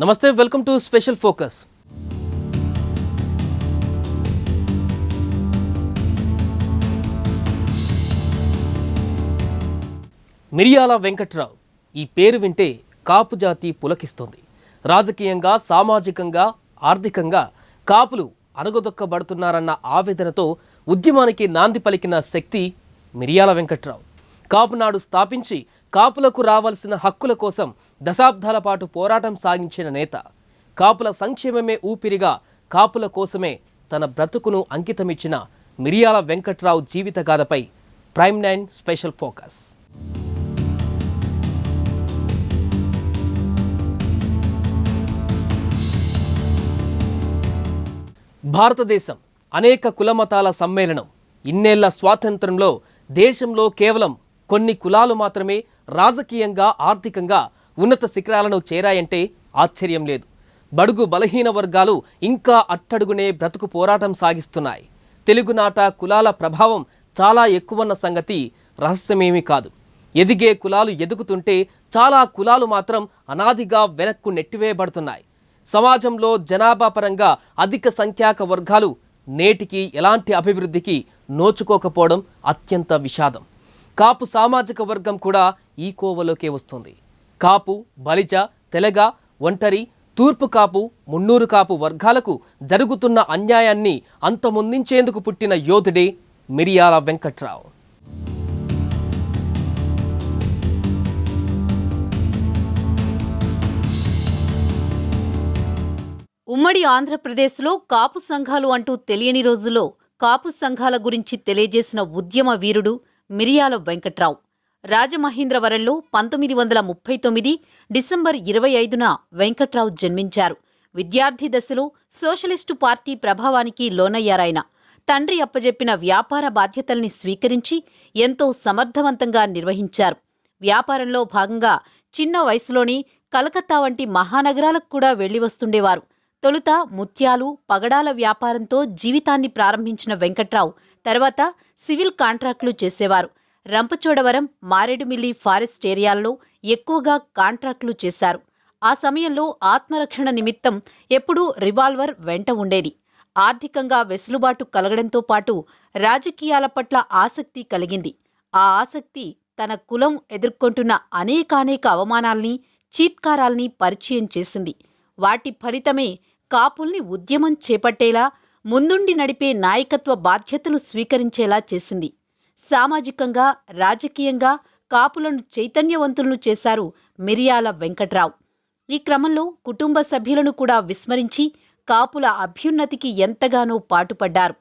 నమస్తే, welcome to special focus. మిరియాల వెంకట్రావు ఈ పేరు వింటే కాపు జాతి పులకిస్తుంది. రాజకీయంగా, సామాజికంగా, ఆర్థికంగా కాపులు అణగదొక్కబడుతున్నారన్న ఆవేదనతో ఉద్యమానికి నాంది పలికిన శక్తి మిరియాల వెంకట్రావు. కాపునాడు స్థాపించి కాపులకు రావాల్సిన హక్కుల కోసం దశాబ్దాల పాటు పోరాటం సాగించిన నేత. కాపుల సంక్షేమమే ఊపిరిగా కాపుల కోసమే తన బ్రతుకును అంకితమిచ్చిన మిరియాల వెంకట్రావు జీవిత గాథపై ప్రైమ్ 9 స్పెషల్ ఫోకస్. భారతదేశం అనేక కులమతాల సమ్మేళనం. ఇన్నేళ్ల స్వాతంత్రంలో దేశంలో కేవలం కొన్ని కులాలు మాత్రమే రాజకీయంగా, ఆర్థికంగా ఉన్నత శిఖరాలను చేరాయంటే ఆశ్చర్యం లేదు. బడుగు బలహీన వర్గాలు ఇంకా అట్టడుగునే బ్రతుకు పోరాటం సాగిస్తున్నాయి. తెలుగునాట కులాల ప్రభావం చాలా ఎక్కువన్న సంగతి రహస్యమేమీ కాదు. ఎదిగే కులాలు ఎదుగుతుంటే చాలా కులాలు మాత్రం అనాదిగా వెనక్కు నెట్టివేయబడుతున్నాయి. సమాజంలో జనాభా పరంగా అధిక సంఖ్యాక వర్గాలు నేటికి ఎలాంటి అభివృద్ధికి నోచుకోకపోవడం అత్యంత విషాదం. కాపు సామాజిక వర్గం కూడా ఈ కోవలోకే వస్తుంది. కాపు, బలిజ, తెలగ, ఒంటరి, తూర్పు కాపు, మున్నూరు కాపు వర్గాలకు జరుగుతున్న అన్యాయాన్ని అంతమొందించేందుకు పుట్టిన యోధుడే మిరియాల వెంకట్రావు. ఉమ్మడి ఆంధ్రప్రదేశ్లో కాపు సంఘాలు అంటూ తెలియని రోజుల్లో కాపు సంఘాల గురించి తెలియజేసిన ఉద్యమ వీరుడు మిరియాల వెంకట్రావు. రాజమహేంద్రవరంలో 1939 డిసెంబర్ 25న వెంకట్రావు జన్మించారు. విద్యార్థి దశలో సోషలిస్టు పార్టీ ప్రభావానికి లోనయ్యారాయన. తండ్రి అప్పజెప్పిన వ్యాపార బాధ్యతల్ని స్వీకరించి ఎంతో సమర్థవంతంగా నిర్వహించారు. వ్యాపారంలో భాగంగా చిన్న వయసులోనే కలకత్తా వంటి మహానగరాలకు కూడా వెళ్లి వస్తుండేవారు. తొలుత ముత్యాలు, పగడాల వ్యాపారంతో జీవితాన్ని ప్రారంభించిన వెంకట్రావు తర్వాత సివిల్ కాంట్రాక్టులు చేసేవారు. రంపచోడవరం, మారేడుమిల్లి ఫారెస్ట్ ఏరియాల్లో ఎక్కువగా కాంట్రాక్టులు చేశారు. ఆ సమయంలో ఆత్మరక్షణ నిమిత్తం ఎప్పుడూ రివాల్వర్ వెంట ఉండేది. ఆర్థికంగా వెసులుబాటు కలగడంతో పాటు రాజకీయాల పట్ల ఆసక్తి కలిగింది. ఆ ఆసక్తి తన కులం ఎదుర్కొంటున్న అనేకానేక అవమానాల్ని, చీత్కారాల్ని పరిచయం చేసింది. వాటి ఫలితమే కాపుల్ని ఉద్యమం చేపట్టేలా, ముందుండి నడిపే నాయకత్వ బాధ్యతలు స్వీకరించేలా చేసింది. సామాజికంగా, రాజకీయంగా కాపులను చైతన్యవంతులను చేశారు మిరియాల వెంకట్రావు. ఈ క్రమంలో కుటుంబ సభ్యులను కూడా విస్మరించి కాపుల అభ్యున్నతికి ఎంతగానో పాటుపడ్డారు.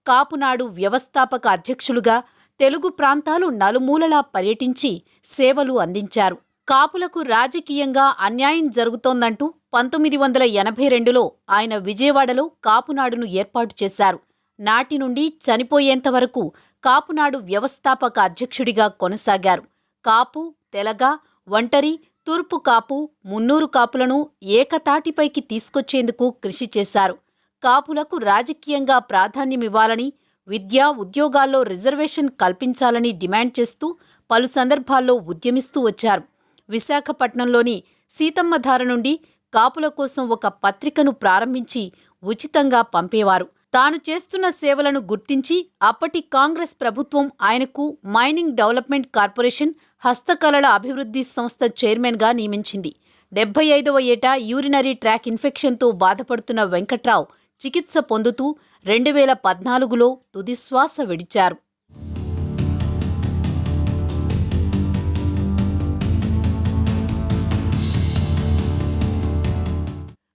కాపునాడు వ్యవస్థాపక అధ్యక్షులుగా తెలుగు ప్రాంతాలు నలుమూలలా పర్యటించి సేవలు అందించారు. కాపులకు రాజకీయంగా అన్యాయం జరుగుతోందంటూ 1982లో ఆయన విజయవాడలో కాపునాడును ఏర్పాటు చేశారు. నాటి నుండి చనిపోయేంత వరకు కాపునాడు వ్యవస్థాపక అధ్యక్షుడిగా కొనసాగారు. కాపు, తెలగ, ఒంటరి, తూర్పు కాపు, మున్నూరు కాపులను ఏకతాటిపైకి తీసుకొచ్చేందుకు కృషి చేశారు. కాపులకు రాజకీయంగా ప్రాధాన్యమివ్వాలని, విద్యా, ఉద్యోగాల్లో రిజర్వేషన్ కల్పించాలని డిమాండ్ చేస్తూ పలు సందర్భాల్లో ఉద్యమిస్తూ వచ్చారు. విశాఖపట్నంలోని సీతమ్మధార నుండి కాపుల కోసం ఒక పత్రికను ప్రారంభించి ఉచితంగా పంపేవారు. తాను చేస్తున్న సేవలను గుర్తించి అప్పటి కాంగ్రెస్ ప్రభుత్వం ఆయనకు మైనింగ్ డెవలప్మెంట్ కార్పొరేషన్ హస్తకళల అభివృద్ధి సంస్థ చైర్మన్గా నియమించింది. 75వ ఏట యూరినరీ ట్రాక్ ఇన్ఫెక్షన్తో బాధపడుతున్న వెంకట్రావు చికిత్స పొందుతూ 2014లో తుదిశ్వాస విడిచారు.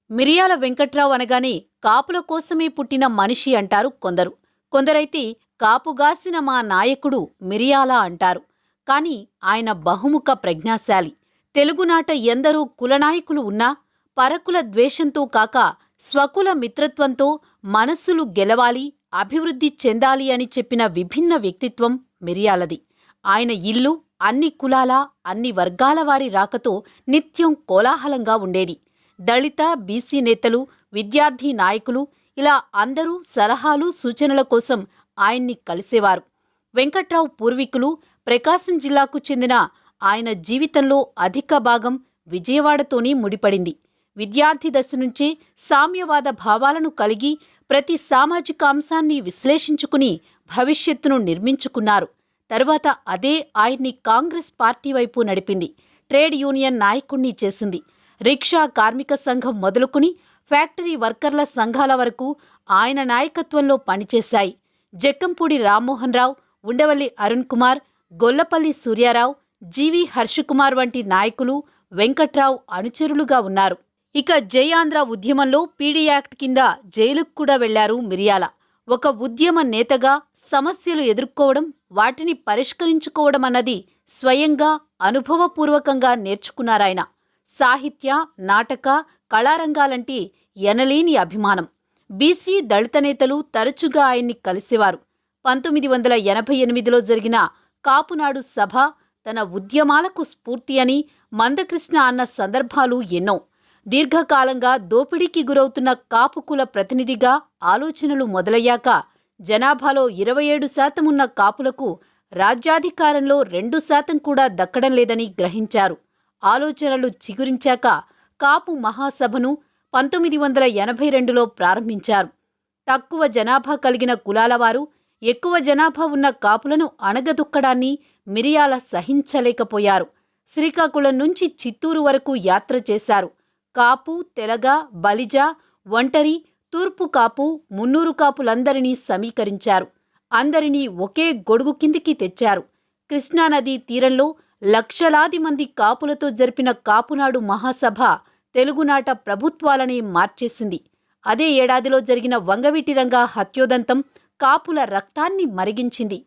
మిరియాల వెంకట్రావు అనగానే కాపుల కోసమే పుట్టిన మనిషి అంటారు కొందరు. కొందరైతే కాపుగాసిన మా నాయకుడు మిరియాల అంటారు. కాని ఆయన బహుముఖ ప్రజ్ఞాశాలి. తెలుగునాట ఎందరో కులనాయకులు ఉన్నా పరకుల ద్వేషంతో కాక స్వకుల మిత్రత్వంతో మనస్సులు గెలవాలి, అభివృద్ధి చెందాలి అని చెప్పిన విభిన్న వ్యక్తిత్వం మిరియాలది. ఆయన ఇల్లు అన్ని కులాల, అన్ని వర్గాల వారి రాకతో నిత్యం కోలాహలంగా ఉండేది. దళిత, బీసీ నేతలు, విద్యార్థి నాయకులు ఇలా అందరూ సలహాలు, సూచనల కోసం ఆయన్ని కలిసేవారు. వెంకట్రావు పూర్వీకులు ప్రకాశం జిల్లాకు చెందిన ఆయన జీవితంలో అధిక భాగం విజయవాడతోనే ముడిపడింది. విద్యార్థి దశ నుంచే సామ్యవాద భావాలను కలిగి ప్రతి సామాజిక అంశాన్ని విశ్లేషించుకుని భవిష్యత్తును నిర్మించుకున్నారు. తరువాత అదే ఆయన్ని కాంగ్రెస్ పార్టీ వైపు నడిపింది. ట్రేడ్ యూనియన్ నాయకుణ్ణి చేసింది. రిక్షా కార్మిక సంఘం మొదలుకుని ఫ్యాక్టరీ వర్కర్ల సంఘాల వరకు ఆయన నాయకత్వంలో పనిచేశాయి. జక్కంపూడి రామ్మోహన్ రావు, ఉండవల్లి అరుణ్ కుమార్, గొల్లపల్లి సూర్యారావు, జీవి హర్షకుమార్ వంటి నాయకులు వెంకట్రావు అనుచరులుగా ఉన్నారు. ఇక జై ఆంధ్ర ఉద్యమంలో పీడీ యాక్ట్ కింద జైలుకు కూడా వెళ్లారు మిరియాల. ఒక ఉద్యమ నేతగా సమస్యలు ఎదుర్కోవడం, వాటిని పరిష్కరించుకోవడం అన్నది స్వయంగా అనుభవపూర్వకంగా నేర్చుకున్నారాయన. సాహిత్య, నాటక, కళారంగాలంటే ఎనలేని అభిమానం. బీసీ దళిత నేతలు తరచుగా ఆయన్ని కలిసేవారు. 1988లో జరిగిన కాపునాడు సభ తన ఉద్యమాలకు స్ఫూర్తి అని మందకృష్ణ అన్న సందర్భాలు ఎన్నో. దీర్ఘకాలంగా దోపిడీకి గురవుతున్న కాపు కుల ప్రతినిధిగా ఆలోచనలు మొదలయ్యాక జనాభాలో 27% ఉన్న కాపులకు రాజ్యాధికారంలో 2% కూడా దక్కడం లేదని గ్రహించారు. ఆలోచనలు చిగురించాక కాపు మహాసభను 1982లో ప్రారంభించారు. తక్కువ జనాభా కలిగిన కులాలవారు ఎక్కువ జనాభా ఉన్న కాపులను అణగదొక్కడాన్ని మిరియాల సహించలేకపోయారు. శ్రీకాకుళం నుంచి చిత్తూరు వరకు యాత్ర చేశారు. కాపు, తెలగ, బలిజ, ఒంటరి, తూర్పు కాపు, మున్నూరు కాపులందరినీ సమీకరించారు. అందరినీ ఒకే గొడుగు కిందికి తెచ్చారు. కృష్ణానదీ తీరంలో లక్షలాది మంది కాపులతో జరిపిన కాపునాడు మహాసభ తెలుగునాట ప్రభుత్వాలనే మార్చేసింది. అదే ఏడాదిలో జరిగిన వంగవీటి రంగా హత్యోదంతం కాపుల రక్తాన్ని మరిగించింది.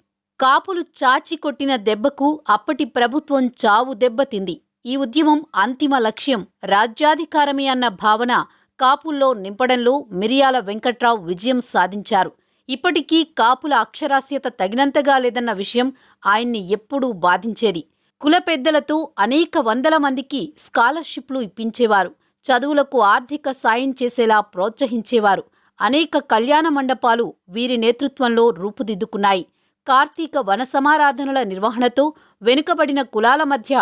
కాపులు చాచి కొట్టిన దెబ్బకు అప్పటి ప్రభుత్వం చావు దెబ్బతింది. ఈ ఉద్యమం అంతిమ లక్ష్యం రాజ్యాధికారమే అన్న భావన కాపుల్లో నింపడంలో మిరియాల వెంకట్రావు విజయం సాధించారు. ఇప్పటికీ కాపుల అక్షరాస్యత తగినంతగా లేదన్న విషయం ఆయన్ని ఎప్పుడూ బాధించేది. కుల పెద్దలతో అనేక వందల మందికి స్కాలర్షిప్లు ఇప్పించేవారు. చదువులకు ఆర్థిక సాయం చేసేలా ప్రోత్సహించేవారు. అనేక కళ్యాణ మండపాలు వీరి నేతృత్వంలో రూపుదిద్దుకున్నాయి. కార్తీక వన సమారాధనల నిర్వహణతో వెనుకబడిన కులాల మధ్య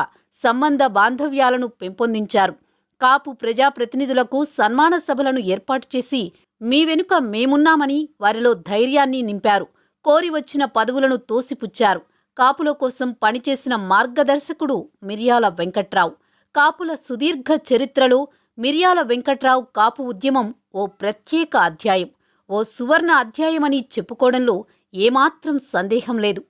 సంబంధ బాంధవ్యాలను పెంపొందించారు. కాపు ప్రజాప్రతినిధులకు సన్మాన సభలను ఏర్పాటు చేసి మీ వెనుక మేమున్నామని వారిలో ధైర్యాన్ని నింపారు. కోరి వచ్చిన పదవులను తోసిపుచ్చారు. కాపుల కోసం పనిచేసిన మార్గదర్శకుడు మిరియాల వెంకట్రావు. కాపుల సుదీర్ఘ చరిత్రలో మిరియాల వెంకట్రావు కాపు ఉద్యమం ఓ ప్రత్యేక అధ్యాయం, ఓ సువర్ణ అధ్యాయమని చెప్పుకోవడంలో ఏమాత్రం సందేహం లేదు.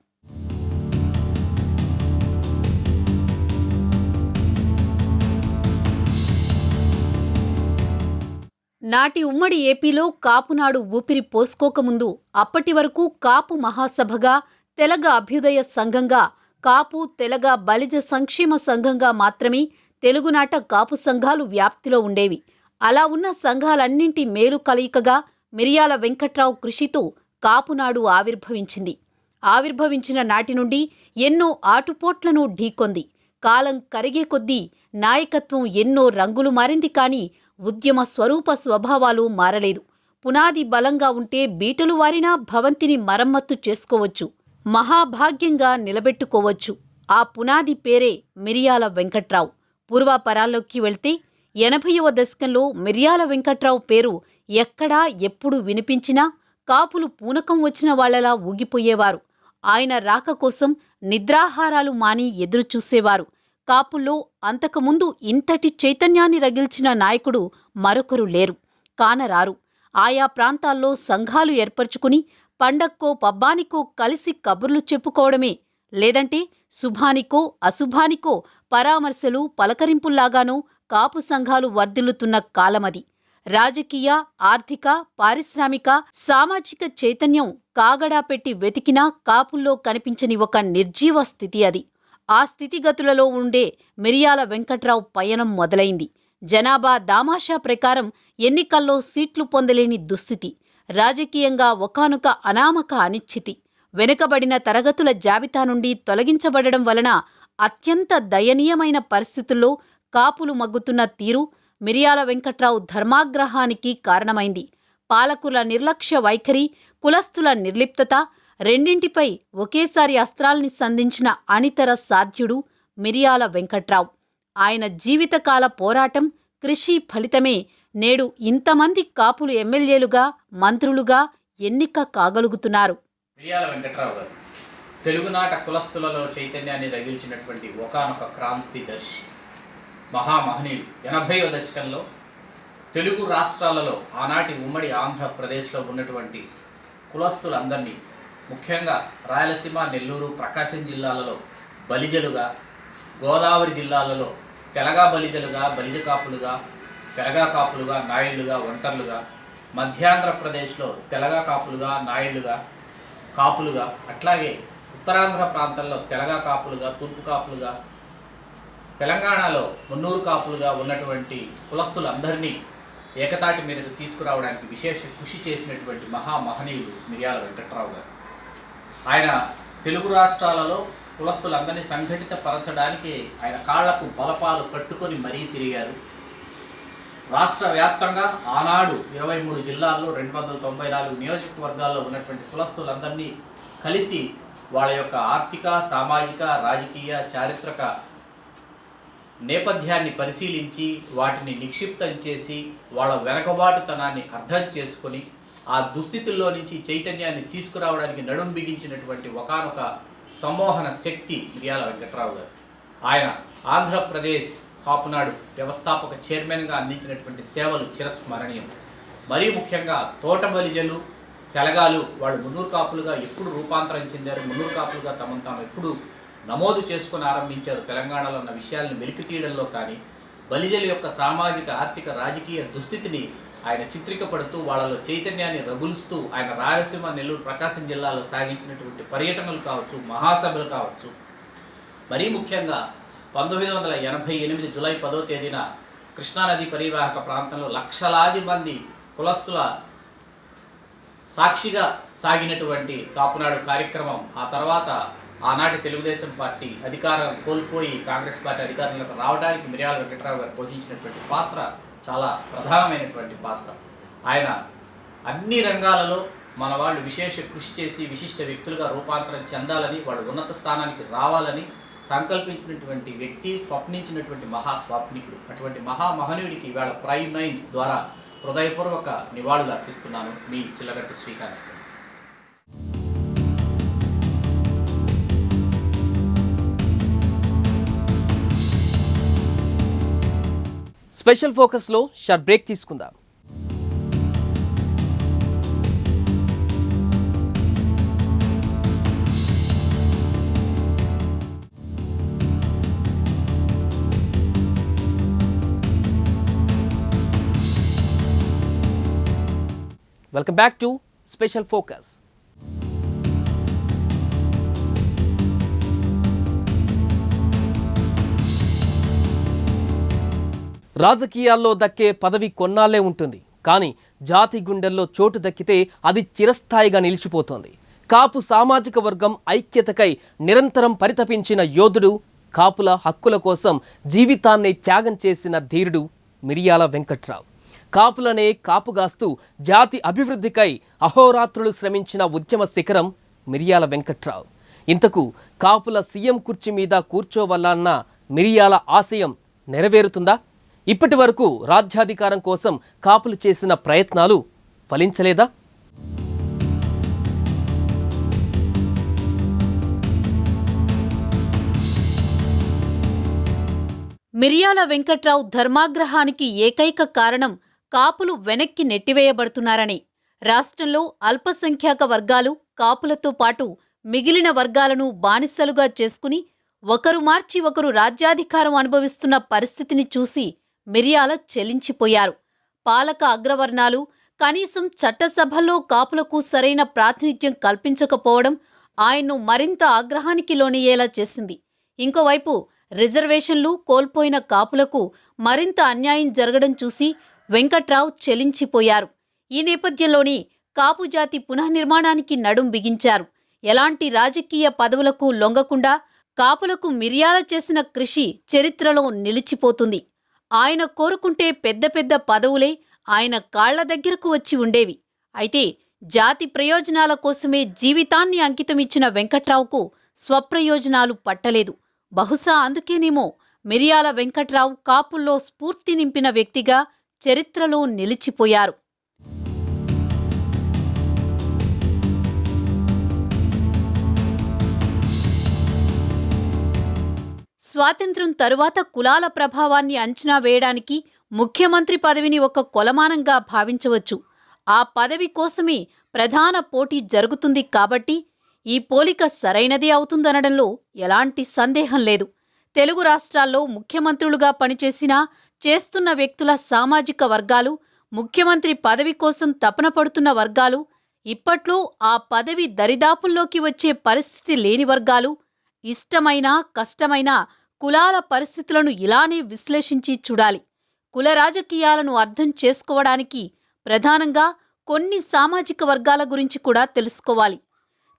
నాటి ఉమ్మడి ఏపీలో కాపునాడు ఊపిరి పోసుకోకముందు అప్పటి వరకు కాపు మహాసభగా, తెలగ అభ్యుదయ సంఘంగా, కాపు, తెలగ, బలిజ సంక్షేమ సంఘంగా మాత్రమే తెలుగునాట కాపు సంఘాలు వ్యాప్తిలో ఉండేవి. అలా ఉన్న సంఘాలన్నింటి మేలు కలయికగా మిరియాల వెంకట్రావు కృషితో కాపునాడు ఆవిర్భవించింది. ఆవిర్భవించిన నాటి నుండి ఎన్నో ఆటుపోట్లను ఢీకొంది. కాలం కరిగే కొద్దీ నాయకత్వం ఎన్నో రంగులు మారింది. కానీ ఉద్యమ స్వరూప స్వభావాలు మారలేదు. పునాది బలంగా ఉంటే బీటలు వారినా భవంతిని మరమ్మత్తు చేసుకోవచ్చు, మహాభాగ్యంగా నిలబెట్టుకోవచ్చు. ఆ పునాది పేరే మిరియాల వెంకట్రావు. పూర్వాపరాల్లోకి వెళ్తే 80వ దశకంలో మిరియాల వెంకట్రావు పేరు ఎక్కడా ఎప్పుడు వినిపించినా కాపులు పూనకం వచ్చిన వాళ్లలా ఊగిపోయేవారు. ఆయన రాక కోసం నిద్రాహారాలు మాని ఎదురుచూసేవారు. కాపుల్లో అంతకుముందు ఇంతటి చైతన్యాన్ని రగిల్చిన నాయకుడు మరొకరు లేరు, కానరారు. ఆయా ప్రాంతాల్లో సంఘాలు ఏర్పరచుకుని పండక్కో పబ్బానికో కలిసి కబుర్లు చెప్పుకోవడమే, లేదంటే శుభానికో అశుభానికో పరామర్శలు పలకరింపుల్లాగానో కాపు సంఘాలు వర్ధిల్లుతున్న కాలమది. రాజకీయ, ఆర్థిక, పారిశ్రామిక, సామాజిక చైతన్యం కాగడా పెట్టి వెతికినా కాపుల్లో కనిపించని ఒక నిర్జీవ స్థితి అది. ఆ స్థితిగతులలో ఉండే మిరియాల వెంకట్రావు పయనం మొదలైంది. జనాభా దామాషా ప్రకారం ఎన్నికల్లో సీట్లు పొందలేని దుస్థితి, రాజకీయంగా ఒకానొక అనామక అనిశ్చితి, వెనుకబడిన తరగతుల జాబితా నుండి తొలగించబడడం వలన అత్యంత దయనీయమైన పరిస్థితుల్లో కాపులు మగ్గుతున్న తీరు మిరియాల వెంకట్రావు ధర్మాగ్రహానికి కారణమైంది. పాలకుల నిర్లక్ష్య వైఖరి, కులస్తుల నిర్లిప్తత రెండింటిపై ఒకేసారి అస్త్రాల్ని సంధించిన అనితర సాధ్యుడు మిరియాల వెంకట్రావు. ఆయన జీవితకాల పోరాటం కృషి ఫలితమే నేడు ఇంతమంది కాపులు ఎమ్మెల్యేలుగా, మంత్రులుగా ఎన్నిక కాగలుగుతున్నారు. మిరియాల వెంకట్రావు గారు తెలుగునాట కులస్తులలో చైతన్యాన్ని రగిల్చినటువంటి ఒకానొక క్రాంతిదర్శి, మహామహనీయుడు. 80వ దశకంలో తెలుగు రాష్ట్రాలలో ఆనాటి ఉమ్మడి ఆంధ్రప్రదేశ్లో ఉన్నటువంటి కులస్తులందరినీ, ముఖ్యంగా రాయలసీమ, నెల్లూరు, ప్రకాశం జిల్లాలలో బలిజలుగా, గోదావరి జిల్లాలలో తెలగా బలిజలుగా, బలిజ కాపులుగా, తెలగా కాపులుగా, నాయుళ్ళుగా, ఒంటర్లుగా, మధ్యాంధ్రప్రదేశ్లో తెలగా కాపులుగా, నాయుళ్ళుగా, కాపులుగా, అట్లాగే ఉత్తరాంధ్ర ప్రాంతంలో తెలగా కాపులుగా, తూర్పు కాపులుగా, తెలంగాణలో మున్నూరు కాపులుగా ఉన్నటువంటి కులస్తులందరినీ ఏకతాటి మీదకు తీసుకురావడానికి విశేష కృషి చేసినటువంటి మహామహనీయుడు మిరియాల వెంకట్రావు గారు. ఆయన తెలుగు రాష్ట్రాలలో కులస్తులందరినీ సంఘటితపరచడానికి ఆయన కాళ్లకు బలపాలు కట్టుకొని మరీ తిరిగారు. రాష్ట్ర వ్యాప్తంగా ఆనాడు 23 జిల్లాల్లో 294 నియోజకవర్గాల్లో ఉన్నటువంటి కులస్తులందరినీ కలిసి వాళ్ళ యొక్క ఆర్థిక, సామాజిక, రాజకీయ, చారిత్రక నేపథ్యాన్ని పరిశీలించి వాటిని నిక్షిప్తం చేసి వాళ్ళ వెనకబాటుతనాన్ని అర్థం చేసుకొని ఆ దుస్థితుల్లో నుంచి చైతన్యాన్ని తీసుకురావడానికి నడుం బిగించినటువంటి ఒకానొక సమ్మోహన శక్తి మిరియాల వెంకట్రావు గారు. ఆయన ఆంధ్రప్రదేశ్ కాపునాడు వ్యవస్థాపక చైర్మన్గా అందించినటువంటి సేవలు చిరస్మరణీయం. మరీ ముఖ్యంగా తోట బలిజలు, తెలగాలు వాళ్ళు మున్నూరు కాపులుగా ఎప్పుడు రూపాంతరం చెందారు, మున్నూరు కాపులుగా తమను తాము ఎప్పుడు నమోదు చేసుకొని ఆరంభించారు తెలంగాణలో ఉన్న విషయాలను వెలికి తీయడంలో కానీ, బలిజల యొక్క సామాజిక, ఆర్థిక, రాజకీయ దుస్థితిని ఆయన చిత్రీకపడుతూ వాళ్ళలో చైతన్యాన్ని రగులుస్తూ ఆయన రాయలసీమ, నెల్లూరు, ప్రకాశం జిల్లాలో సాగించినటువంటి పర్యటనలు కావచ్చు, మహాసభలు కావచ్చు, మరీ ముఖ్యంగా 1988 జూలై 10వ తేదీన కృష్ణానది పరివాహక ప్రాంతంలో లక్షలాది మంది కులస్తుల సాక్షిగా సాగినటువంటి కాపునాడు కార్యక్రమం, ఆ తర్వాత ఆనాటి తెలుగుదేశం పార్టీ అధికారం కోల్పోయి కాంగ్రెస్ పార్టీ అధికారంలోకి రావడానికి మిరియాల వెంకట్రావు గారు పోషించినటువంటి పాత్ర చాలా ప్రధానమైనటువంటి పాత్ర. ఆయన అన్ని రంగాలలో మన వాళ్ళు విశేష కృషి చేసి విశిష్ట వ్యక్తులుగా రూపాంతరం చెందాలని, వాళ్ళు ఉన్నత స్థానానికి రావాలని సంకల్పించినటువంటి వ్యక్తి, స్వప్నించినటువంటి మహాస్వాప్నికుడు. అటువంటి మహామహనీయుడికి ఇవాళ ప్రైమ్ 9 ద్వారా హృదయపూర్వక నివాళులు అర్పిస్తున్నాను. మీ చిల్లగట్టు శ్రీకాంత్. స్పెషల్ ఫోకస్లో షార్ట్ బ్రేక్ తీసుకుందాం. Welcome back to special focus. రాజకీయాల్లో దక్కే పదవి కొన్నాళ్లే ఉంటుంది, కానీ జాతి గుండెల్లో చోటు దక్కితే అది చిరస్థాయిగా నిలిచిపోతోంది. కాపు సామాజిక వర్గం ఐక్యతకై నిరంతరం పరితపించిన యోధుడు, కాపుల హక్కుల కోసం జీవితాన్ని త్యాగం చేసిన ధీరుడు మిరియాల వెంకట్రావు. కాపులనే కాపుగాస్తూ జాతి అభివృద్ధికై అహోరాత్రులు శ్రమించిన ఉద్యమ శిఖరం మిరియాల వెంకట్రావు. ఇంతకు కాపుల సీఎం కుర్చీ మీద కూర్చోవల్లన్న మిరియాల ఆశయం నెరవేరుతుందా? ఇప్పటి వరకు రాజ్యాధికారం కోసం కాపులు చేసిన ప్రయత్నాలు ఫలించలేదా? మిరియాల వెంకట్రావు ధర్మాగ్రహానికి ఏకైక కారణం కాపులు వెనక్కి నెట్టివేయబడుతున్నారని. రాష్ట్రంలో అల్పసంఖ్యాక వర్గాలు కాపులతో పాటు మిగిలిన వర్గాలను బానిసలుగా చేసుకుని ఒకరు మార్చి ఒకరు రాజ్యాధికారం అనుభవిస్తున్న పరిస్థితిని చూసి మిరియాల చెలించిపోయారు. పాలక అగ్రవర్ణాలు కనీసం చట్టసభల్లో కాపులకు సరైన ప్రాతినిధ్యం కల్పించకపోవడం ఆయన్ను మరింత ఆగ్రహానికి లోనయ్యేలా చేసింది. ఇంకోవైపు రిజర్వేషన్లు కోల్పోయిన కాపులకు మరింత అన్యాయం జరగడం చూసి వెంకట్రావు చెలించిపోయారు. ఈ నేపథ్యంలోనే కాపు జాతి పునఃనిర్మాణానికి నడుం బిగించారు. ఎలాంటి రాజకీయ పదవులకు లొంగకుండా కాపులకు మిరియాల చేసిన కృషి చరిత్రలో నిలిచిపోతుంది. ఆయన కోరుకుంటే పెద్ద పెద్ద పదవులే ఆయన కాళ్ల దగ్గరకు వచ్చి ఉండేవి. అయితే జాతి ప్రయోజనాల కోసమే జీవితాన్ని అంకితమిచ్చిన వెంకట్రావుకు స్వప్రయోజనాలు పట్టలేదు. బహుశా అందుకేనేమో మిరియాల వెంకట్రావు కాపుల్లో స్ఫూర్తి నింపిన వ్యక్తిగా చరిత్రలో నిలిచిపోయారు. స్వాతంత్ర్యం తరువాత కులాల ప్రభావాన్ని అంచనా వేయడానికి ముఖ్యమంత్రి పదవిని ఒక కొలమానంగా భావించవచ్చు. ఆ పదవి కోసమే ప్రధాన పోటీ జరుగుతుంది కాబట్టి ఈ పోలిక సరైనదే అవుతుందనడంలో ఎలాంటి సందేహం లేదు. తెలుగు రాష్ట్రాల్లో ముఖ్యమంత్రులుగా పనిచేసినా చేస్తున్న వ్యక్తుల సామాజిక వర్గాలు, ముఖ్యమంత్రి పదవి కోసం తపన పడుతున్న వర్గాలు, ఇప్పట్లో ఆ పదవి దరిదాపుల్లోకి వచ్చే పరిస్థితి లేని వర్గాలు, ఇష్టమైనా కష్టమైనా కులాల పరిస్థితులను ఇలానే విశ్లేషించి చూడాలి. కుల రాజకీయాలను అర్థం చేసుకోవడానికి ప్రధానంగా కొన్ని సామాజిక వర్గాల గురించి కూడా తెలుసుకోవాలి.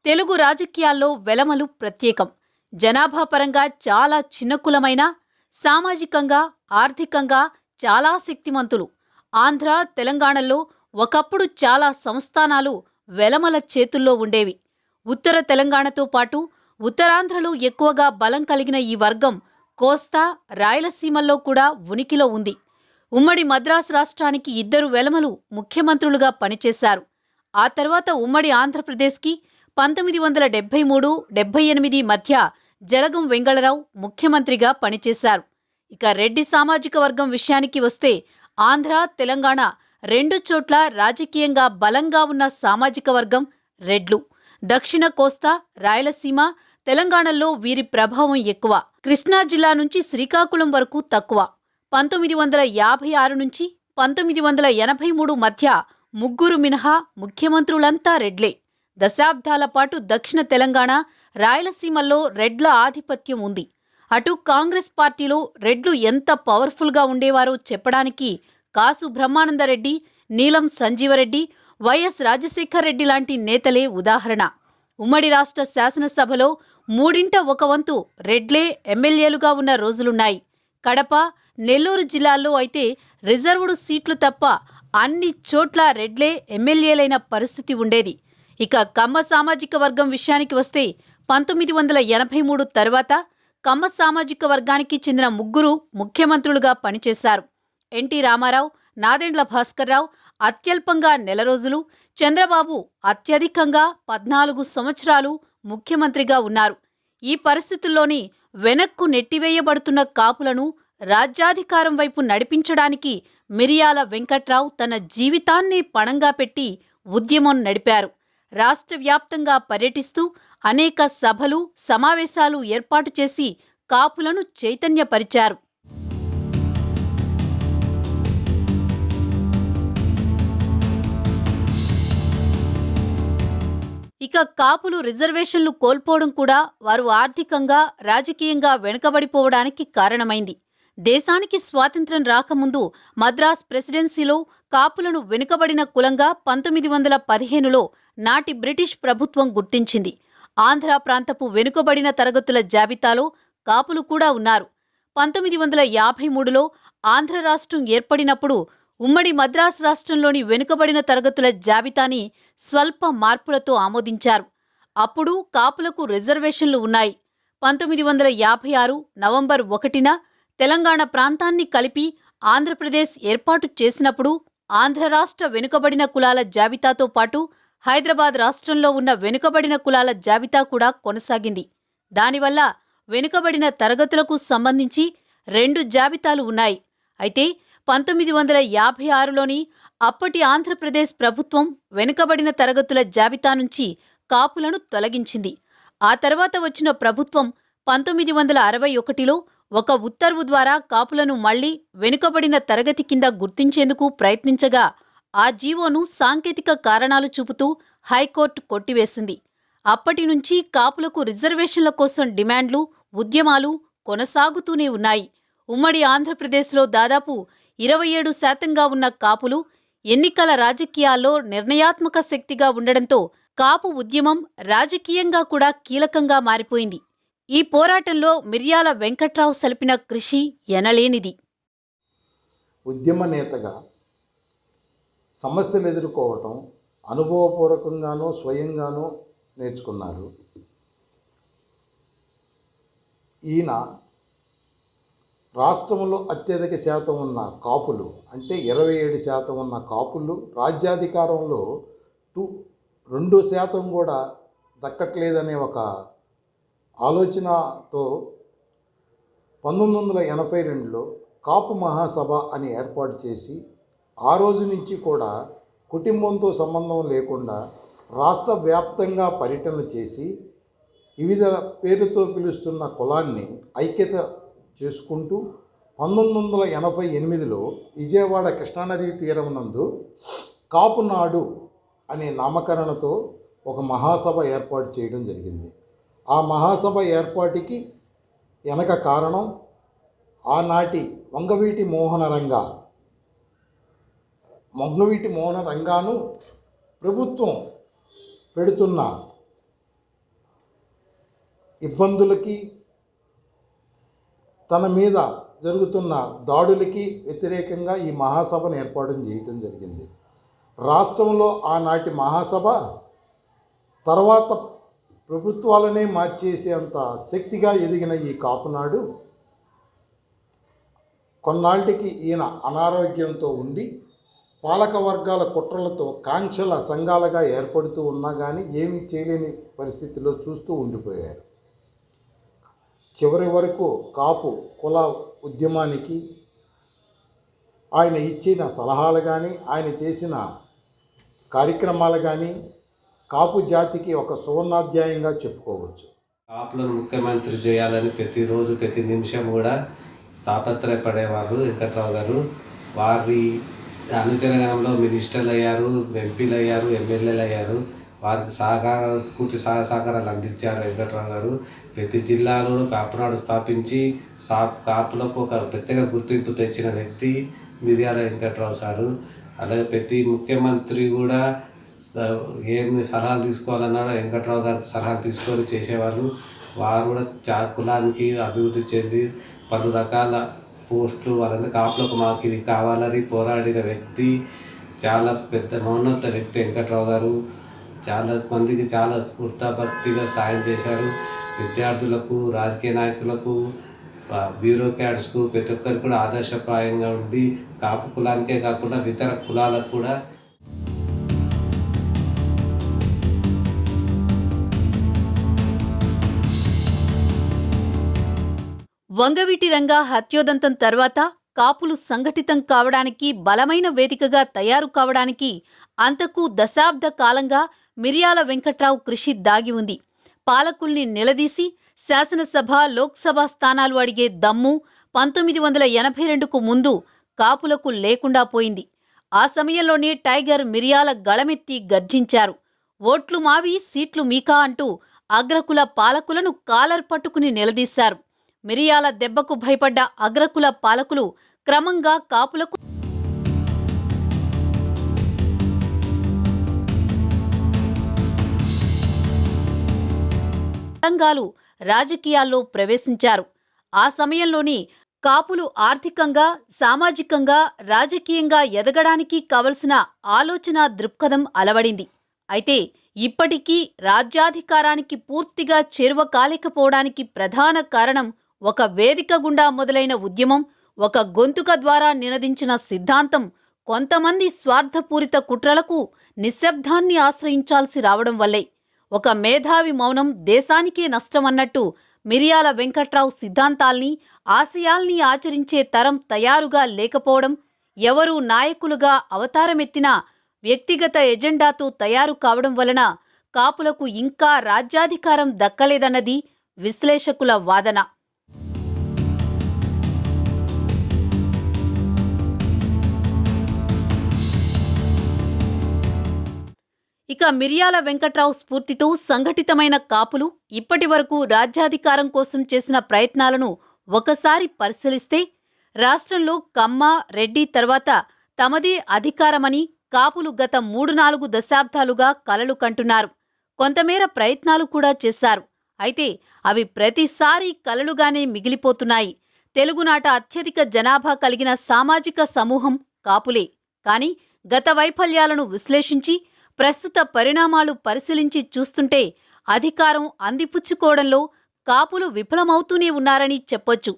తెలుగు రాజకీయాల్లో వెలమలు ప్రత్యేకం. జనాభా పరంగా చాలా చిన్న కులమైన సామాజికంగా, ఆర్థికంగా చాలా శక్తిమంతులు. ఆంధ్ర, తెలంగాణలో ఒకప్పుడు చాలా సంస్థానాలు వెలమల చేతుల్లో ఉండేవి. ఉత్తర తెలంగాణతో పాటు ఉత్తరాంధ్రలో ఎక్కువగా బలం కలిగిన ఈ వర్గం కోస్తా, రాయలసీమల్లో కూడా ఉనికిలో ఉంది. ఉమ్మడి మద్రాసు రాష్ట్రానికి 2 వెలమలు ముఖ్యమంత్రులుగా పనిచేశారు. ఆ తర్వాత ఉమ్మడి ఆంధ్రప్రదేశ్కి 1973-78 మధ్య జలగం వెంగళరావు ముఖ్యమంత్రిగా పనిచేశారు. ఇక రెడ్డి సామాజిక వర్గం విషయానికి వస్తే ఆంధ్ర, తెలంగాణ 2 చోట్ల రాజకీయంగా బలంగా ఉన్న సామాజిక వర్గం రెడ్లు. దక్షిణ కోస్తా, రాయలసీమ, తెలంగాణలో వీరి ప్రభావం ఎక్కువ. కృష్ణా జిల్లా నుంచి శ్రీకాకుళం వరకు తక్కువ. 1956 నుంచి 1983 మధ్య 3 మినహా ముఖ్యమంత్రులంతా రెడ్లే. దశాబ్దాల పాటు దక్షిణ తెలంగాణ, రాయలసీమల్లో రెడ్ల ఆధిపత్యం ఉంది. అటు కాంగ్రెస్ పార్టీలో రెడ్లు ఎంత పవర్ఫుల్గా ఉండేవారో చెప్పడానికి కాసు బ్రహ్మానందరెడ్డి, నీలం సంజీవరెడ్డి, వైఎస్ రాజశేఖర్ రెడ్డి లాంటి నేతలే ఉదాహరణ. ఉమ్మడి రాష్ట్ర శాసనసభలో 1/3 రెడ్లే ఎమ్మెల్యేలుగా ఉన్న రోజులున్నాయి. కడప, నెల్లూరు జిల్లాల్లో అయితే రిజర్వుడు సీట్లు తప్ప అన్ని చోట్ల రెడ్లే ఎమ్మెల్యేలైన పరిస్థితి ఉండేది. ఇక కమ్మ సామాజిక వర్గం విషయానికి వస్తే 1983 తర్వాత కమ్మ సామాజిక వర్గానికి చెందిన 3 ముఖ్యమంత్రులుగా పనిచేశారు. ఎన్టీ రామారావు, నాదెండ్ల భాస్కర్రావు అత్యల్పంగా నెల రోజులు, చంద్రబాబు అత్యధికంగా 14 సంవత్సరాలు ముఖ్యమంత్రిగా ఉన్నారు. ఈ పరిస్థితుల్లోనే వెనక్కు నెట్టివేయబడుతున్న కాపులను రాజ్యాధికారం వైపు నడిపించడానికి మిరియాల వెంకట్రావు తన జీవితాన్నే పణంగా పెట్టి ఉద్యమం నడిపారు. రాష్ట్ర వ్యాప్తంగా పర్యటిస్తూ అనేక సభలు, సమావేశాలు ఏర్పాటు చేసి కాపులను చైతన్యపరిచారు. ఇక కాపులు రిజర్వేషన్లు కోల్పోవడం కూడా వారు ఆర్థికంగా, రాజకీయంగా వెనుకబడిపోవడానికి కారణమైంది. దేశానికి స్వాతంత్ర్యం రాకముందు మద్రాస్ ప్రెసిడెన్సీలో కాపులను వెనుకబడిన కులంగా 1915లో నాటి బ్రిటిష్ ప్రభుత్వం గుర్తించింది. ఆంధ్ర ప్రాంతపు వెనుకబడిన తరగతుల జాబితాలో కాపులు కూడా ఉన్నారు. 1953లో ఆంధ్ర రాష్ట్రం ఏర్పడినప్పుడు ఉమ్మడి మద్రాసు రాష్ట్రంలోని వెనుకబడిన తరగతుల జాబితాని స్వల్ప మార్పులతో ఆమోదించారు. అప్పుడు కాపులకు రిజర్వేషన్లు ఉన్నాయి. 1956 నవంబర్ 1న తెలంగాణ ప్రాంతాన్ని కలిపి ఆంధ్రప్రదేశ్ ఏర్పాటు చేసినప్పుడు ఆంధ్ర రాష్ట్ర వెనుకబడిన కులాల జాబితాతో పాటు హైదరాబాద్ రాష్ట్రంలో ఉన్న వెనుకబడిన కులాల జాబితా కూడా కొనసాగింది. దానివల్ల వెనుకబడిన తరగతులకు సంబంధించి 2 జాబితాలు ఉన్నాయి. అయితే 1956లోని అప్పటి ఆంధ్రప్రదేశ్ ప్రభుత్వం వెనుకబడిన తరగతుల జాబితా నుంచి కాపులను తొలగించింది. ఆ తర్వాత వచ్చిన ప్రభుత్వం 1961లో ఒక ఉత్తర్వు ద్వారా కాపులను మళ్లీ వెనుకబడిన తరగతి కింద గుర్తించేందుకు ప్రయత్నించగా ఆ జీవోను సాంకేతిక కారణాలు చూపుతూ హైకోర్టు కొట్టివేసింది. అప్పటి నుంచి కాపులకు రిజర్వేషన్ల కోసం డిమాండ్లు, ఉద్యమాలు కొనసాగుతూనే ఉన్నాయి. ఉమ్మడి ఆంధ్రప్రదేశ్లో దాదాపు 27% ఉన్న కాపులు ఎన్నికల రాజకీయాల్లో నిర్ణయాత్మక శక్తిగా ఉండడంతో కాపు ఉద్యమం రాజకీయంగా కూడా కీలకంగా మారిపోయింది. ఈ పోరాటంలో మిర్యాల వెంకట్రావు సలిపిన కృషి ఎనలేనిది. ఉద్యమ నేతగా సమస్యలు ఎదుర్కోవటం అనుభవపూర్వకంగానూ స్వయంగానూ నేర్చుకున్నారు. ఈయన రాష్ట్రంలో అత్యధిక శాతం ఉన్న కాపులు అంటే 27% ఉన్న కాపులు రాజ్యాధికారంలో 2% కూడా దక్కట్లేదనే ఒక ఆలోచనతో 1982లో కాపు మహాసభ అని ఏర్పాటు చేసి ఆ రోజు నుంచి కూడా కుటుంబంతో సంబంధం లేకుండా రాష్ట్ర వ్యాప్తంగా పర్యటన చేసి వివిధ పేరుతో పిలుస్తున్న కులాన్ని ఐక్యత చేసుకుంటూ 1988లో విజయవాడ కృష్ణానదీ తీరం నందు కాపునాడు అనే నామకరణతో ఒక మహాసభ ఏర్పాటు చేయడం జరిగింది. ఆ మహాసభ ఏర్పాటుకి వెనక కారణం ఆనాటి వంగవీటి మోహన రంగాను ప్రభుత్వం పెడుతున్న ఇబ్బందులకి, తన మీద జరుగుతున్న దాడులకి వ్యతిరేకంగా ఈ మహాసభను ఏర్పాటు చేయడం జరిగింది. రాష్ట్రంలో ఆనాటి మహాసభ తర్వాత ప్రభుత్వాలనే మార్చేసేంత శక్తిగా ఎదిగిన ఈ కాపునాడు కొన్నాళ్ళకి ఈయన అనారోగ్యంతో ఉండి పాలక వర్గాల కుట్రలతో కాంక్షల సంఘాలుగా ఏర్పడుతూ ఉన్నా కానీ ఏమీ చేయలేని పరిస్థితిలో చూస్తూ ఉండిపోయారు. చివరి వరకు కాపు కుల ఉద్యమానికి ఆయన ఇచ్చిన సలహాలు కానీ, ఆయన చేసిన కార్యక్రమాలు కానీ కాపు జాతికి ఒక సువర్ణాధ్యాయంగా చెప్పుకోవచ్చు. కాపులను ముఖ్యమంత్రి చేయాలని ప్రతిరోజు ప్రతి నిమిషం కూడా తాపత్రయపడేవారు వెంకట్రావు గారు. వారి అనుచరగణంలో మినిస్టర్లు అయ్యారు, ఎంపీలు అయ్యారు, ఎమ్మెల్యేలు అయ్యారు. వారికి పూర్తి సహకారాలు అందించారు వెంకట్రావు గారు. ప్రతి జిల్లాలో కాపునాడు స్థాపించి కాపులకు ఒక ప్రత్యేక గుర్తింపు తెచ్చిన వ్యక్తి మిర్యాల వెంకట్రావు సారు. అలాగే ప్రతి ముఖ్యమంత్రి కూడా ఏమి సలహాలు తీసుకోవాలన్నాడో వెంకట్రావు గారు సలహాలు తీసుకొని చేసేవాళ్ళు. వారు కూడా కులానికి అభివృద్ధి చెంది పలు రకాల పోస్టులు వాళ్ళంతా కాపులకు మాకు ఇవి కావాలని పోరాడిన వ్యక్తి, చాలా పెద్ద మౌనోన్నత వ్యక్తి వెంకట్రావు గారు. చాలా మందికి చాలా స్ఫూర్తిభక్తిగా సాయం చేశారు. విద్యార్థులకు, రాజకీయ నాయకులకు, బ్యూరోక్రాట్స్కు ప్రతి ఒక్కరికి కూడా ఆదర్శప్రాయంగా ఉండి కాపు కులానికే కాకుండా ఇతర కులాలకు కూడా వంగవీటి రంగా హత్యోదంతం తర్వాత కాపులు సంఘటితం కావడానికి, బలమైన వేదికగా తయారు కావడానికి అంతకు దశాబ్ద కాలంగా మిర్యాల వెంకట్రావు కృషి దాగి ఉంది. పాలకుల్ని నిలదీసి శాసనసభ, లోక్సభ స్థానాలు అడిగే దమ్ము 1982కు ముందు కాపులకు లేకుండా పోయింది. ఆ సమయంలోనే టైగర్ మిర్యాల గళమెత్తి గర్జించారు. ఓట్లు మావి, సీట్లు మీకా అంటూ అగ్రకుల పాలకులను కాలర్ పట్టుకుని నిలదీశారు. మిరియాల దెబ్బకు భయపడ్డ అగ్రకుల పాలకులు క్రమంగా కాపులకు రంగాలు రాజకీయాల్లో ప్రవేశించారు. ఆ సమయంలోనే కాపులు ఆర్థికంగా, సామాజికంగా, రాజకీయంగా ఎదగడానికి కావలసిన ఆలోచన దృక్పథం అలవడింది. అయితే ఇప్పటికీ రాజ్యాధికారానికి పూర్తిగా చేరువ కాలేకపోవడానికి ప్రధాన కారణం ఒక వేదిక గుండా మొదలైన ఉద్యమం, ఒక గొంతుక ద్వారా నినదించిన సిద్ధాంతం కొంతమంది స్వార్థపూరిత కుట్రలకు నిశ్శబ్దాన్ని ఆశ్రయించాల్సి రావడం వల్లే. ఒక మేధావి మౌనం దేశానికే నష్టమన్నట్టు మిర్యాల వెంకట్రావు సిద్ధాంతాల్ని, ఆశయాల్ని ఆచరించే తరం తయారుగా లేకపోవడం, ఎవరూ నాయకులుగా అవతారమెత్తినా వ్యక్తిగత ఎజెండాతో తయారు కావడం వలన కాపులకు ఇంకా రాజ్యాధికారం దక్కలేదన్నది విశ్లేషకుల వాదన. ఇక మిర్యాల వెంకట్రావు స్ఫూర్తితో సంఘటితమైన కాపులు ఇప్పటి వరకు రాజ్యాధికారం కోసం చేసిన ప్రయత్నాలను ఒకసారి పరిశీలిస్తే రాష్ట్రంలో కమ్మ, రెడ్డి తర్వాత తమదే అధికారమని కాపులు గత 3-4 దశాబ్దాలుగా కలలు కంటున్నారు. కొంతమేర ప్రయత్నాలు కూడా చేశారు. అయితే అవి ప్రతిసారీ కలలుగానే మిగిలిపోతున్నాయి. తెలుగునాట అత్యధిక జనాభా కలిగిన సామాజిక సమూహం కాపులే. కానీ గత వైఫల్యాలను విశ్లేషించి ప్రస్తుత పరిణామాలు పరిశీలించి చూస్తుంటే అధికారం అందిపుచ్చుకోవడంలో కాపులు విఫలమవుతూనే ఉన్నారని చెప్పొచ్చు.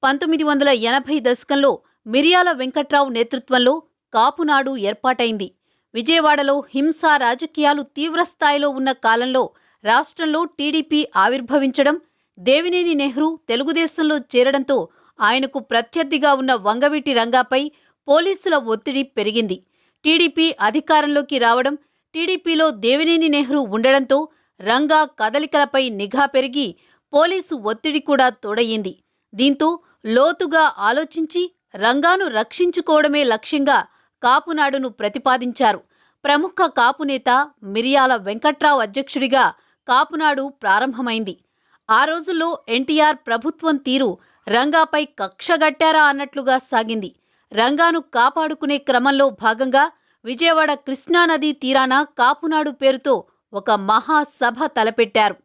1980 దశకంలో మిరియాల వెంకట్రావు నేతృత్వంలో కాపునాడు ఏర్పాటైంది. విజయవాడలో హింసా రాజకీయాలు తీవ్రస్థాయిలో ఉన్న కాలంలో రాష్ట్రంలో టీడీపీ ఆవిర్భవించడం, దేవినేని నెహ్రూ తెలుగుదేశంలో చేరడంతో ఆయనకు ప్రత్యర్థిగా ఉన్న వంగవీటి రంగాపై పోలీసుల ఒత్తిడి పెరిగింది. టీడీపీ అధికారంలోకి రావడం, టీడీపీలో దేవినేని నెహ్రూ ఉండడంతో రంగా కదలికలపై నిఘా పెరిగి పోలీసు ఒత్తిడి కూడా తోడయ్యింది. దీంతో లోతుగా ఆలోచించి రంగాను రక్షించుకోవడమే లక్ష్యంగా కాపునాడును ప్రతిపాదించారు. ప్రముఖ కాపు నేత మిరియాల వెంకట్రావు అధ్యక్షుడిగా కాపునాడు ప్రారంభమైంది. ఆ రోజుల్లో ఎన్టీఆర్ ప్రభుత్వం తీరు రంగాపై కక్షగట్టారా అన్నట్లుగా సాగింది. రంగాను కాపాడుకునే క్రమంలో భాగంగా విజయవాడ కృష్ణానదీ తీరాన కాపునాడు పేరుతో ఒక మహాసభ తలపెట్టారు.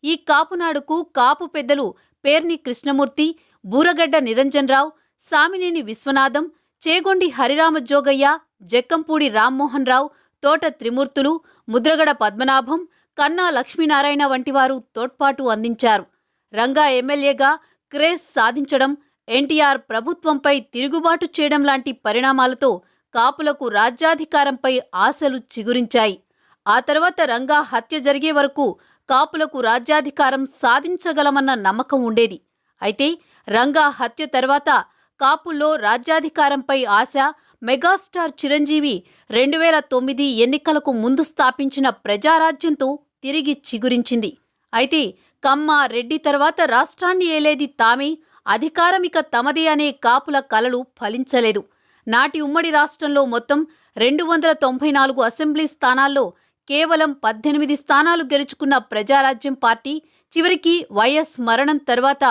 ఈ కాపునాడుకు కాపు పెద్దలు పేర్ని కృష్ణమూర్తి, బూరగడ్డ నిరంజనరావు, సామినేని విశ్వనాథం, చేగొండి హరిరామజోగయ్య, జక్కంపూడి రామ్మోహన్ రావు, తోట త్రిమూర్తులు, ముద్రగడ పద్మనాభం, కన్నా లక్ష్మీనారాయణ వంటివారు తోడ్పాటు అందించారు. రంగా ఎమ్మెల్యేగా క్రేజ్ సాధించడం, ఎన్టీఆర్ ప్రభుత్వంపై తిరుగుబాటు చేయడం లాంటి పరిణామాలతో కాపులకు రాజ్యాధికారంపై ఆశలు చిగురించాయి. ఆ తర్వాత రంగా హత్య జరిగే వరకు కాపులకు రాజ్యాధికారం సాధించగలమన్న నమ్మకం ఉండేది. అయితే రంగా హత్య తర్వాత కాపుల్లో రాజ్యాధికారంపై ఆశ మెగాస్టార్ చిరంజీవి 2009 ఎన్నికలకు ముందు స్థాపించిన ప్రజారాజ్యంతో తిరిగి చిగురించింది. అయితే కమ్మ, రెడ్డి తర్వాత రాష్ట్రాన్ని ఏలేది తామే, అధికారమిక తమదే అనే కాపుల కలలు ఫలించలేదు. నాటి ఉమ్మడి రాష్ట్రంలో మొత్తం 294 అసెంబ్లీ స్థానాల్లో కేవలం 18 స్థానాలు గెలుచుకున్న ప్రజారాజ్యం పార్టీ చివరికి వైఎస్ మరణం తర్వాత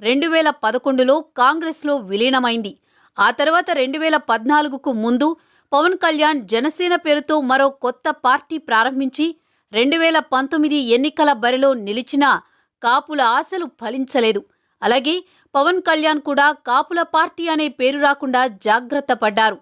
2011లో కాంగ్రెస్లో విలీనమైంది. ఆ తర్వాత 2014కు ముందు పవన్ కళ్యాణ్ జనసేన పేరుతో మరో కొత్త పార్టీ ప్రారంభించి 2019 ఎన్నికల బరిలో నిలిచినా కాపుల ఆశలు ఫలించలేదు. అలాగే పవన్ కళ్యాణ్ కూడా కాపుల పార్టీ అనే పేరు రాకుండా జాగ్రత్త పడ్డారు.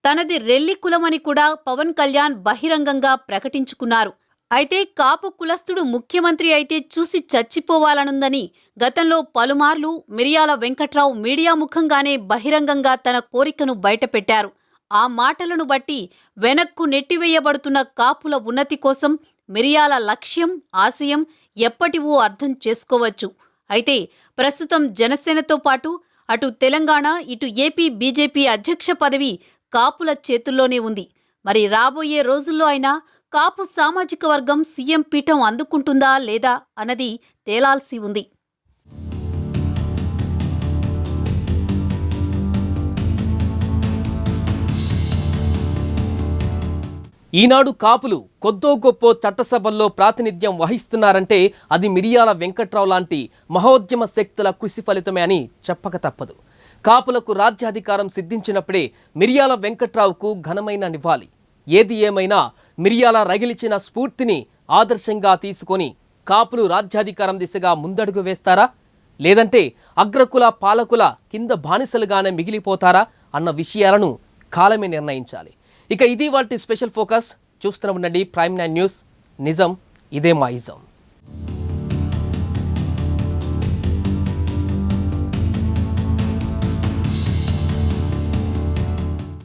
తనది రెల్లి కులమని కూడా పవన్ కళ్యాణ్ బహిరంగంగా ప్రకటించుకున్నారు. అయితే కాపు కులస్తుడు ముఖ్యమంత్రి అయితే చూసి చచ్చిపోవాలనుందని గతంలో పలుమార్లు మిరియాల వెంకట్రావు మీడియా ముఖంగానే బహిరంగంగా తన కోరికను బయటపెట్టారు. ఆ మాటలను బట్టి వెనక్కు నెట్టివేయబడుతున్న కాపుల ఉన్నతి కోసం మిరియాల లక్ష్యం, ఆశయం ఎప్పటివో అర్థం చేసుకోవచ్చు. అయితే ప్రస్తుతం జనసేనతో పాటు అటు తెలంగాణ, ఇటు ఏపీ బీజేపీ అధ్యక్ష పదవి కాపుల చేతుల్లోనే ఉంది. మరి రాబోయే రోజుల్లో అయినా కాపు సామాజిక వర్గం సీఎం పీఠం అందుకుంటుందా లేదా అన్నది తేలాల్సి ఉంది. ఈనాడు కాపులు కొద్దో గొప్పో చట్టసభల్లో ప్రాతినిధ్యం వహిస్తున్నారంటే అది మిరియాల వెంకట్రావు లాంటి మహోద్యమ శక్తుల కృషి ఫలితమే అని చెప్పక తప్పదు. కాపులకు రాజ్యాధికారం సిద్ధించినప్పుడే మిరియాల వెంకట్రావుకు ఘనమైన నివాళి. ఏది ఏమైనా మిరియాల రగిలిచిన స్ఫూర్తిని ఆదర్శంగా తీసుకొని కాపులు రాజ్యాధికారం దిశగా ముందడుగు వేస్తారా, లేదంటే అగ్రకుల పాలకుల కింద బానిసలుగానే మిగిలిపోతారా అన్న విషయాలను కాలమే నిర్ణయించాలి. ఇక ఇది వాటి స్పెషల్ ఫోకస్. చూస్తూనే ఉండండి ప్రైమ్ 9 న్యూస్. నిజం ఇదే మా ఇజం.